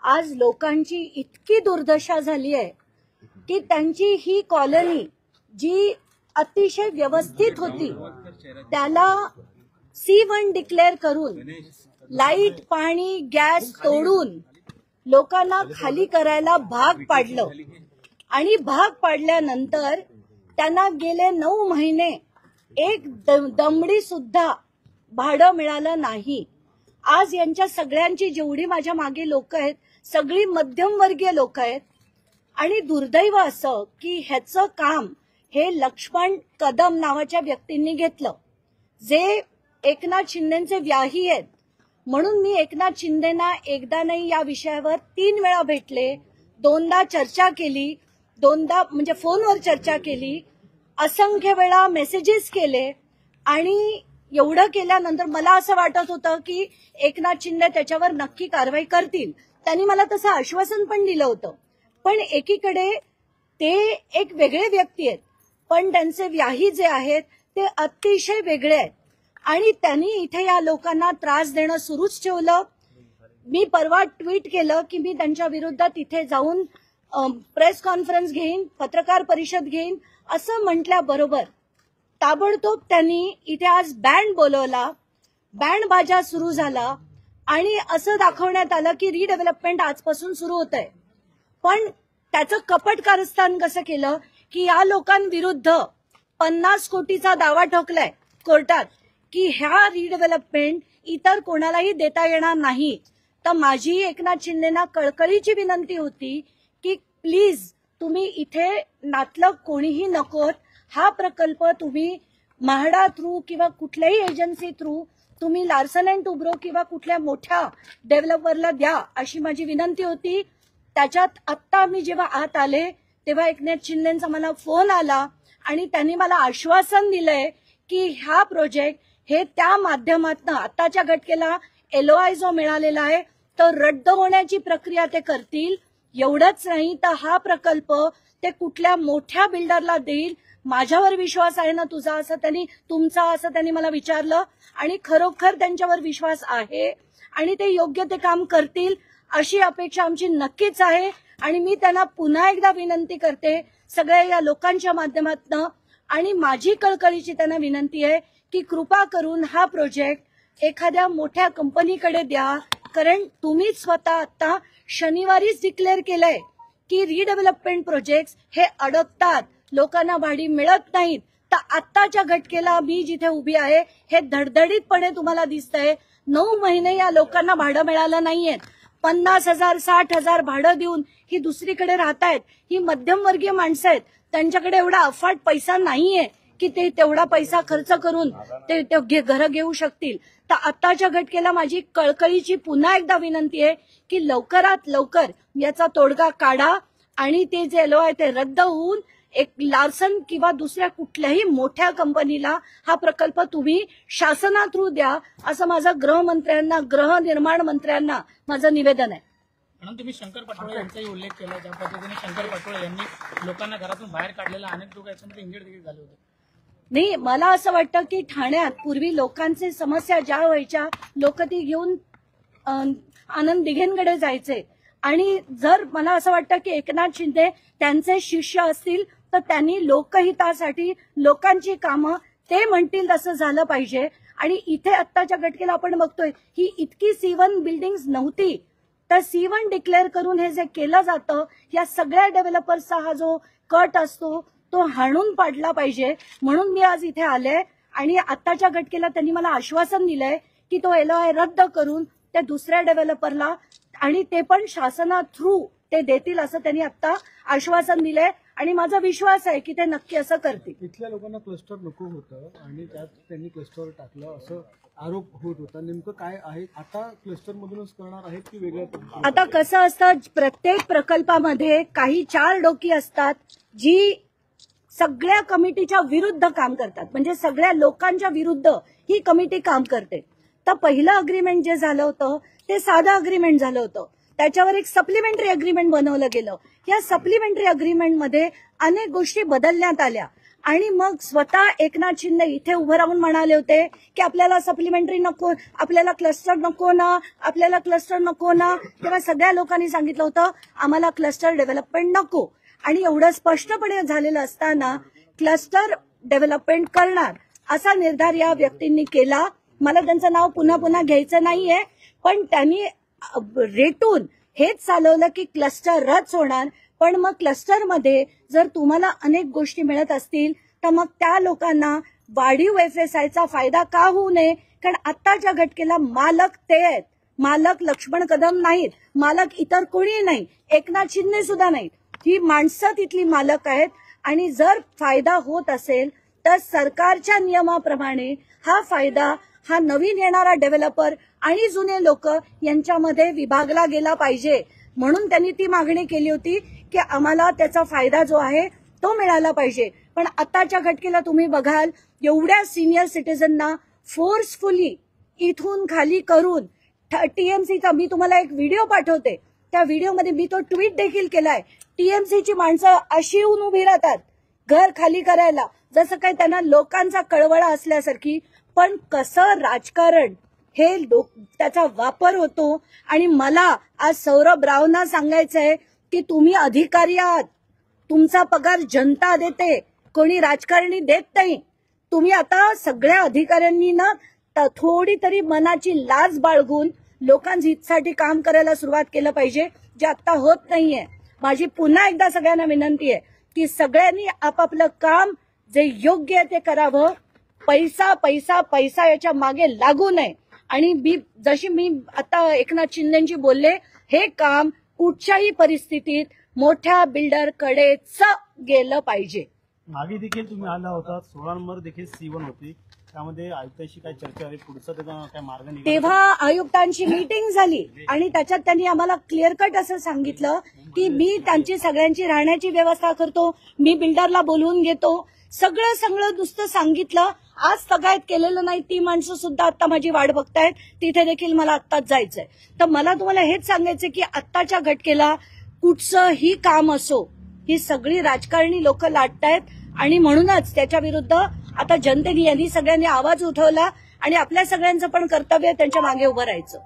आज लोकांची इतकी दुर्दशा झाली आहे की त्यांची ही कॉलनी जी अतिशय व्यवस्थित होती त्याला C1 डिक्लेअर करून लाईट पाणी गॅस तोडून लोकांना खाली करायला भाग पाडलं आणि भाग पाडल्यानंतर त्यांना गेले 9 महिने एक दमडी सुद्धा भाडं मिळालं नाही। आज यांच्या सगळ्यांची जेवढी माझ्या मागे लोक आहेत सगळी मध्यमवर्गीय लोक आहेत आणि दुर्दैव असं की ह्याचं काम हे लक्ष्मण कदम नावाच्या व्यक्तींनी घेतलं जे एकनाथ शिंदेचे व्याही आहेत। म्हणून मी एकनाथ शिंदेना एकदा नाही या विषयावर 3 वेळा भेटले, 2दा चर्चा केली, 2दा म्हणजे फोनवर चर्चा केली, असंख्य वेळा मेसेजेस केले आणि एवढं केल्यानंतर मला असं वाटत होतं की एकनाथ शिंदे त्याच्यावर नक्की कारवाई करतील। त्यांनी मला तसं आश्वासन पण दिलं होतं। पण एकीकडे ते एक वेगळे व्यक्ती आहेत पण त्यांचे व्याही जे आहेत ते अतिशय वेगळे आहेत आणि त्यांनी इथे या लोकांना त्रास देणं सुरूच ठेवलं। मी परवा ट्विट केलं की मी त्यांच्या विरोधात इथे जाऊन प्रेस कॉन्फरन्स घेईन, पत्रकार परिषद घेईन असं म्हटल्याबरोबर ताबडतोब त्यांनी इथे आज बँड बोलवला, बँड बाजा सुरू झाला आणि असं दाखवण्यात आलं की रिडेव्हलपमेंट आजपासून सुरू होत आहे। पण त्याचं कपट कारस्थान कसं केलं की या लोकांविरुद्ध 50 कोटीचा दावा ठोकलाय कोर्टात की ह्या रिडेव्हलपमेंट इतर कोणालाही देता येणार नाही। तर माझी एकनाथ शिंदेना कळकळीची विनंती होती की प्लीज तुम्ही इथे नातलं कोणीही नकोत, हा प्रकल्प तुम्ही म्हाडा थ्रू किंवा कुठल्याही एजन्सी थ्रू तुम्ही लार्सन अँड टुब्रो किंवा कुठल्या मोठ्या डेव्हलपरला द्या अशी माझी विनंती होती। त्याच्यात आत्ता मी जेव्हा आत आले तेव्हा एकनाथ शिंदेचा मला फोन आला आणि त्यांनी मला आश्वासन दिलंय की हा प्रोजेक्ट हे त्या माध्यमातून आताच्या घटकेला LOI जो मिळालेला आहे तो रद्द होण्याची प्रक्रिया ते करतील। एवढंच नाही तर हा प्रकल्प ते कुठल्या मोठ्या बिल्डरला देईल। माझ्यावर विश्वास आहे ना तुझा असं त्यांनी मला विचारलं आणि खरोखर त्यांच्यावर विश्वास आहे आणि ते योग्य ते काम करतील अशी अपेक्षा आमची नक्कीच आहे। आणि मी त्यांना पुन्हा एकदा विनंती करते सगळ्या या लोकांच्या माध्यमातून आणि माझी कळकळीची त्यांना विनंती आहे की कृपा करून हा प्रोजेक्ट एखाद्या मोठ्या कंपनीकडे द्या। कारण तुम्ही स्वतः आता शनिवारीच डिक्लेअर केलंय की रिडेव्हलपमेंट प्रोजेक्ट हे अडकतात, लोकांना भाडी मिळत नाहीत। तर आत्ताच्या घटकेला मी जिथे उभी आहे हे धडधडीतपणे तुम्हाला दिसतंय 9 महिने या लोकांना भाडं मिळालं नाहीये। 50,000 60,000 भाडं देऊन ही दुसरीकडे राहतायत, ही मध्यमवर्गीय माणसं आहेत, त्यांच्याकडे एवढा अफाट पैसा नाहीये की ते तेवढा पैसा खर्च करून ते घरं घेऊ शकतील। तर आत्ताच्या घटकेला माझी कळकळीची पुन्हा एकदा विनंती आहे की लवकरात लवकर याचा तोडगा काढा आणि ते जे LOI ते रद्द होऊन एक लार्सन किंवा दुसऱ्या कुठल्याही मोठ्या कंपनीला हा प्रकल्प तुम्ही शासना थ्रू द्या असं माझं गृहनिर्माण मंत्र्यांना माझं निवेदन आहे। म्हणून तुम्ही शंकर पटोळे यांचाही उल्लेख केला, ज्या पद्धतीने शंकर पटोळे यांनी लोकांना घरातून बाहेर काढलेला, अनेक लोक याच्यामध्ये इंजिड देखील झाले होते। नाही, मला असं वाटतं की ठाण्यात पूर्वी लोकांची समस्या ज्या व्हायच्या लोक ती घेऊन आनंद दिघेंकडे जायचे आणि जर मला असं वाटतं की एकनाथ शिंदे त्यांचे शिष्य असतील तर त्यांनी लोकहितासाठी लोकांची कामं ते म्हणतील तसं झालं पाहिजे। आणि इथे आत्ताच्या घटकेला आपण बघतोय ही इतकी C1 बिल्डिंग्स नव्हती तर C1 डिक्लेअर करून हे जे केलं जातं या सगळ्या डेव्हलपर्सचा हा जो कट असतो तो हाणून पाडला पाहिजे। म्हणून मी आज इथे आले आणि आत्ताच्या घटकेला त्यांनी मला आश्वासन दिलंय की तो LOI रद्द करून त्या दुसऱ्या डेव्हलपरला आणि ते पण शासना थ्रू ते देतील असं त्यांनी आता आश्वासन दिलंय आणि माझा विश्वास आहे की ते नक्की असं करतील। इथल्या लोकांना क्लस्टर नको होतं आणि त्यात त्यांनी क्लस्टर टाकलं असं आरोप होत होता, नेमकं काय आहे? आता क्लस्टर मधूनच करणार आहेत की वेगळ्या? आता कसं असतं प्रत्येक प्रकल्पामध्ये काही 4 डोकी असतात जी सगळ्या कमिटीच्या विरुद्ध काम करतात, म्हणजे सगळ्या लोकांच्या विरुद्ध ही कमिटी काम करते। तर पहिलं अग्रीमेंट जे झालं होतं ते साधं अग्रीमेंट झालं होतं, त्याच्यावर एक सप्लिमेंटरी अग्रीमेंट बनवलं गेलं। या सप्लिमेंटरी अग्रीमेंटमध्ये अनेक गोष्टी बदलण्यात आल्या आणि मग स्वतः एकनाथ शिंदे इथे उभं राहून म्हणाले होते की आपल्याला सप्लिमेंटरी नको, आपल्याला क्लस्टर नको ना, आपल्याला क्लस्टर नको ना. तेव्हा सगळ्या लोकांनी सांगितलं होतं आम्हाला क्लस्टर डेव्हलपमेंट नको. आणि एवढं स्पष्टपणे झालेलं असताना क्लस्टर डेव्हलपमेंट करणार असा निर्धार या व्यक्तींनी केला. मला त्यांचं नाव पुन्हा पुन्हा घ्यायचं नाहीये, पण त्यांनी रेटून हेच चालवलं की क्लस्टर रद्द होणार. पण मग क्लस्टरमध्ये जर तुम्हाला अनेक गोष्टी मिळत असतील तर मग त्या लोकांना वाढीव FSIचा फायदा का होऊ नये. कारण आत्ताच्या घटकेला मालक ते आहेत, मालक लक्ष्मण कदम नाहीत, मालक इतर कोणी नाही, एकनाथ शिंदे सुद्धा नाहीत. ही माणसं तिथली मालक आहेत. आणि जर फायदा होत असेल तर सरकारच्या नियमाप्रमाणे हा फायदा हा नवीन येणारा डेव्हलपर आणि जुने लोक यांच्यामध्ये विभागला गेला पाहिजे. म्हणून त्यांनी ती मागणी केली होती की आम्हाला त्याचा फायदा जो आहे तो मिळाला पाहिजे. पण आताच्या घटकेला तुम्ही बघाल एवढ्या सिनियर सिटीजनना फोर्सफुली इथून खाली करून TMCचा मी तुम्हाला एक व्हिडिओ पाठवते. त्या व्हिडिओमध्ये मी तो ट्विट देखील केलाय. TMCची माणसं अशी येऊन उभी राहतात घर खाली करायला जसं काय त्यांना लोकांचा कळवळा असल्यासारखी. पण कसं राजकारण हे त्याचा वापर होतो. आणि मला आज सौरभ रावना सांगायचंय की तुम्ही अधिकारी आहात, तुमचा पगार जनता देते, कोणी राजकारणी देत नाही. तुम्ही आता सगळ्या अधिकाऱ्यांनी ना थोडी तरी मनाची लाज बाळगून लोकांच्या हितासाठी काम करायला सुरुवात केलं पाहिजे, जे आता होत नाहीये. माझी पुन्हा एकदा सगळ्यांना विनंती आहे की सगळ्यांनी आपापलं काम जे योग्य आहे ते करावं. पैसा पैसा पैसा याच्या मागे लागू नये. आणि जशी मी आता एकनाथ शिंदेची बोलले, हे काम कुठच्याही परिस्थितीत मोठ्या बिल्डरकडेच गेलं पाहिजे. मागे देखील तुम्ही आला होता, 16 नंबर देखील C1 होती, त्यामध्ये आयुक्तांशी काय चर्चा आहे, पुढचा त्याचा काय मार्ग निघाला? तेव्हा आयुक्तांची मीटिंग झाली आणि त्याच्यात त्यांनी आम्हाला क्लिअर कट असं सांगितलं की मी त्यांची सगळ्यांची राहण्याची व्यवस्था करतो, मी बिल्डरला बोलवून घेतो, सगळं नुसतं सांगितलं. आज तगायत केलेलं नाही. ती माणसं सुद्धा आता माझी वाट बघतायत, तिथे देखील मला आत्ताच जायचंय. तर मला तुम्हाला हेच सांगायचं की आत्ताच्या घटकेला कुठचंही काम असो, ही सगळी राजकारणी लोक लाटतायत. आणि म्हणूनच त्याच्या विरुद्ध आता जनतेने यांनी सगळ्यांनी आवाज उठवला आणि आपल्या सगळ्यांचं पण कर्तव्य त्यांच्या मागे उभं राहायचं.